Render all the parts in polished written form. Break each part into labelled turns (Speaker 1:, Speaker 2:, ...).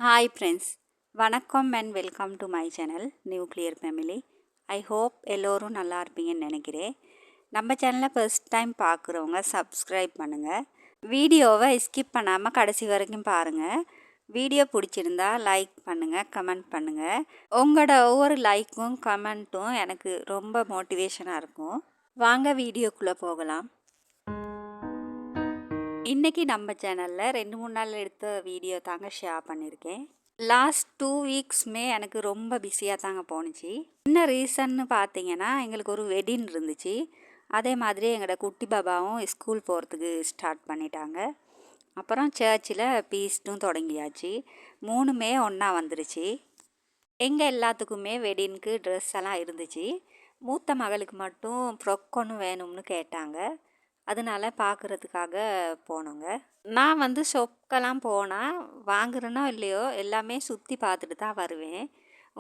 Speaker 1: Hi friends, வணக்கம் and welcome to my channel nuclear family. I hope எல்லோரும் நல்லா இருப்பீங்கன்னு நினைக்கிறேன். நம்ம சேனலை ஃபர்ஸ்ட் டைம் பார்க்குறவங்க சப்ஸ்கிரைப் பண்ணுங்கள். வீடியோவை ஸ்கிப் பண்ணாமல் கடைசி வரைக்கும் பாருங்கள். வீடியோ பிடிச்சிருந்தா லைக் பண்ணுங்கள், கமெண்ட் பண்ணுங்கள். உங்களோட ஒவ்வொரு லைக்கும் கமெண்ட்டும் எனக்கு ரொம்ப மோட்டிவேஷனாக இருக்கும். வாங்க வீடியோக்குள்ளே போகலாம். இன்றைக்கி நம்ம சேனலில் 2-3 நாள் எடுத்த வீடியோ தாங்க ஷேர் பண்ணியிருக்கேன். லாஸ்ட் 2 வீக்ஸுமே எனக்கு ரொம்ப பிஸியாக தாங்க போணுச்சு. என்ன ரீசன்னு பார்த்தீங்கன்னா, எங்களுக்கு ஒரு வெட்டிங் இருந்துச்சு. அதே மாதிரி எங்களோட குட்டி பாபாவும் ஸ்கூல் போகிறதுக்கு ஸ்டார்ட் பண்ணிட்டாங்க. அப்புறம் சர்ச்சில் பீஸ்ட்டும் தொடங்கியாச்சு. 3மே ஒன்றா வந்துருச்சு. எங்கள் எல்லாத்துக்குமே வெட்டிங்க்கு ட்ரெஸ் எல்லாம் இருந்துச்சு. மூத்த மகளுக்கு மட்டும் ஃப்ராக் ஒன்று வேணும்னு கேட்டாங்க. அதனால பார்க்குறதுக்காக போனோங்க. நான் வந்து ஷாப்க்கெல்லாம் போனால் வாங்குறேனோ இல்லையோ எல்லாமே சுற்றி பார்த்துட்டு தான் வருவேன்.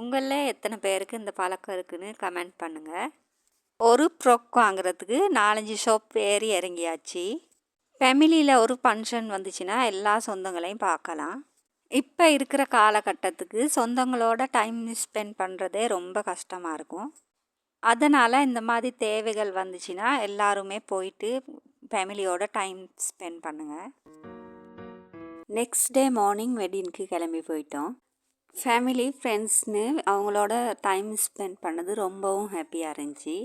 Speaker 1: உங்களில் எத்தனை பேருக்கு இந்த பழக்கம் இருக்குதுன்னு கமெண்ட் பண்ணுங்கள். ஒரு ஃப்ராக் வாங்குறதுக்கு 4-5 ஷாப் ஏறி இறங்கியாச்சு. ஃபேமிலியில் ஒரு ஃபங்க்ஷன் வந்துச்சுன்னா எல்லா சொந்தங்களையும் பார்க்கலாம். இப்போ இருக்கிற காலகட்டத்துக்கு சொந்தங்களோட டைம் ஸ்பெண்ட் பண்ணுறதே ரொம்ப கஷ்டமாக இருக்கும். அதனால் இந்த மாதிரி தேவைகள் வந்துச்சுன்னா எல்லாருமே போயிட்டு ஃபேமிலியோட டைம் ஸ்பெண்ட் பண்ணுங்கள். நெக்ஸ்ட் டே மார்னிங் வெட்டிங்க்கு கிளம்பி போயிட்டோம். ஃபேமிலி ஃப்ரெண்ட்ஸ்னு அவங்களோட டைம் ஸ்பெண்ட் பண்ணது ரொம்பவும் ஹாப்பியாக இருந்துச்சு.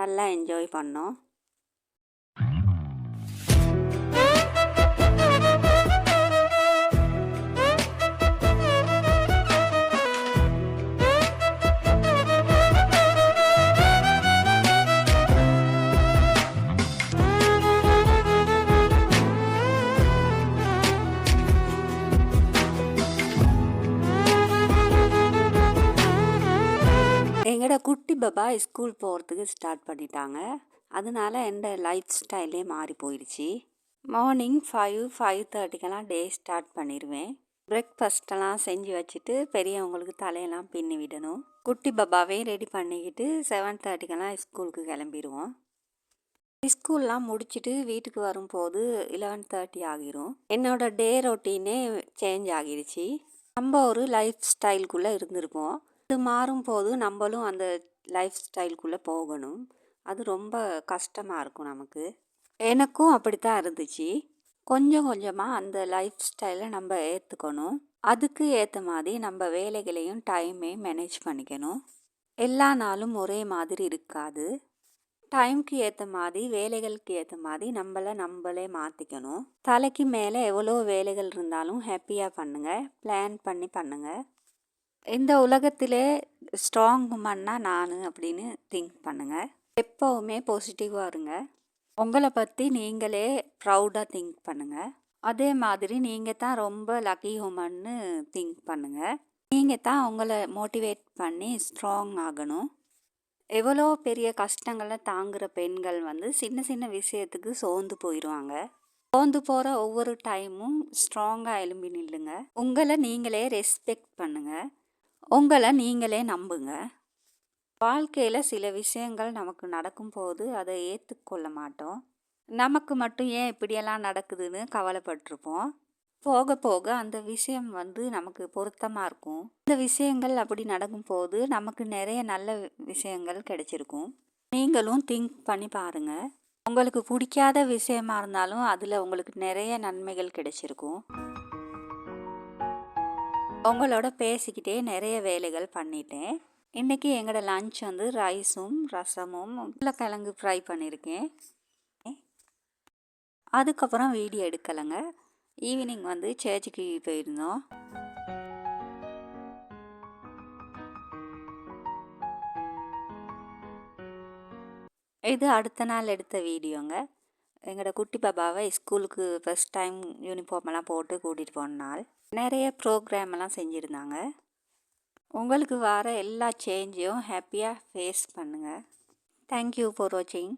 Speaker 1: நல்லா என்ஜாய் பண்ணோம். எங்களோட குட்டி பாபா ஸ்கூல் போகிறதுக்கு ஸ்டார்ட் பண்ணிட்டாங்க. அதனால எந்த லைஃப் ஸ்டைலே மாறி போயிடுச்சு. மார்னிங் 5-5:30 டே ஸ்டார்ட் பண்ணிடுவேன். பிரேக்ஃபாஸ்ட்டெல்லாம் செஞ்சு வச்சுட்டு பெரியவங்களுக்கு தலையெல்லாம் பின்னி விடணும். குட்டி பாபாவையும் ரெடி பண்ணிக்கிட்டு 7:30 ஸ்கூலுக்கு கிளம்பிடுவோம். ஸ்கூல்லாம் முடிச்சுட்டு வீட்டுக்கு வரும்போது 11:30 ஆகிரும். என்னோடய டே ரொட்டீனே சேஞ்ச் ஆகிடுச்சு. நம்ம ஒரு லைஃப் ஸ்டைலுக்குள்ளே இருந்திருப்போம். அது மாறும்போது நம்மளும் அந்த லைஃப் ஸ்டைலுக்குள்ளே போகணும். அது ரொம்ப கஷ்டமாக இருக்கும் நமக்கு. எனக்கும் அப்படித்தான் இருந்துச்சு. கொஞ்சம் கொஞ்சமாக அந்த லைஃப் ஸ்டைலை நம்ம ஏற்றுக்கணும். அதுக்கு ஏற்ற மாதிரி நம்ம வேலைகளையும் டைமையும் மேனேஜ் பண்ணிக்கணும். எல்லா நாளும் ஒரே மாதிரி இருக்காது. டைமுக்கு ஏற்ற மாதிரி வேலைகளுக்கு ஏற்ற மாதிரி நம்மளே மாற்றிக்கணும். தலைக்கு மேலே எவ்வளோ வேலைகள் இருந்தாலும் ஹாப்பியாக பண்ணுங்கள், பிளான் பண்ணி பண்ணுங்கள். இந்த உலகத்திலே ஸ்ட்ராங் உமன்னா நான் அப்படின்னு திங்க் பண்ணுங்கள். எப்போவுமே பாசிட்டிவாக இருங்க. உங்களை பற்றி நீங்களே ப்ரௌடாக திங்க் பண்ணுங்கள். அதே மாதிரி நீங்கள் தான் ரொம்ப லக்கி உமன்னு திங்க் பண்ணுங்கள். நீங்கள் தான் உங்களை மோட்டிவேட் பண்ணி ஸ்ட்ராங் ஆகணும். எவ்வளோ பெரிய கஷ்டங்களை தாங்குகிற பெண்கள் வந்து சின்ன சின்ன விஷயத்துக்கு சோர்ந்து போயிடுவாங்க. சோர்ந்து போகிற ஒவ்வொரு டைமும் ஸ்ட்ராங்காக எழும்பி நில்லுங்க. உங்களை நீங்களே ரெஸ்பெக்ட் பண்ணுங்கள். உங்களை நீங்களே நம்புங்க. வாழ்க்கையில் சில விஷயங்கள் நமக்கு நடக்கும்போது அதை ஏற்றுக்கொள்ள மாட்டோம். நமக்கு மட்டும் ஏன் இப்படியெல்லாம் நடக்குதுன்னு கவலைப்பட்டிருப்போம். போக போக அந்த விஷயம் வந்து நமக்கு பொருத்தமாக இருக்கும். இந்த விஷயங்கள் அப்படி நடக்கும்போது நமக்கு நிறைய நல்ல விஷயங்கள் கிடைச்சிருக்கும். நீங்களும் திங்க் பண்ணி பாருங்கள். உங்களுக்கு பிடிக்காத விஷயமா இருந்தாலும் அதில் உங்களுக்கு நிறைய நன்மைகள் கிடைச்சிருக்கும். உங்களோட பேசிக்கிட்டே நிறைய வேலைகள் பண்ணிட்டேன். இன்றைக்கி எங்களோட லஞ்ச் வந்து ரைஸும் ரசமும் உருளைக்கிழங்கு ஃப்ரை பண்ணியிருக்கேன். அதுக்கப்புறம் வீடியோ எடுக்கலைங்க. ஈவினிங் வந்து சர்ச்சுக்கு போயிருந்தோம். இது அடுத்த நாள் எடுத்த வீடியோங்க. எங்களோட குட்டி பாபாவை ஸ்கூலுக்கு ஃபஸ்ட் டைம் யூனிஃபார்மெல்லாம் போட்டு கூட்டிகிட்டு போன நாள். நிறைய ப்ரோக்ராமெல்லாம் செஞ்சுருந்தாங்க. உங்களுக்கு வர எல்லா சேஞ்சையும் ஹாப்பியாக ஃபேஸ் பண்ணுங்கள். தேங்க்யூ ஃபார் வாட்சிங்.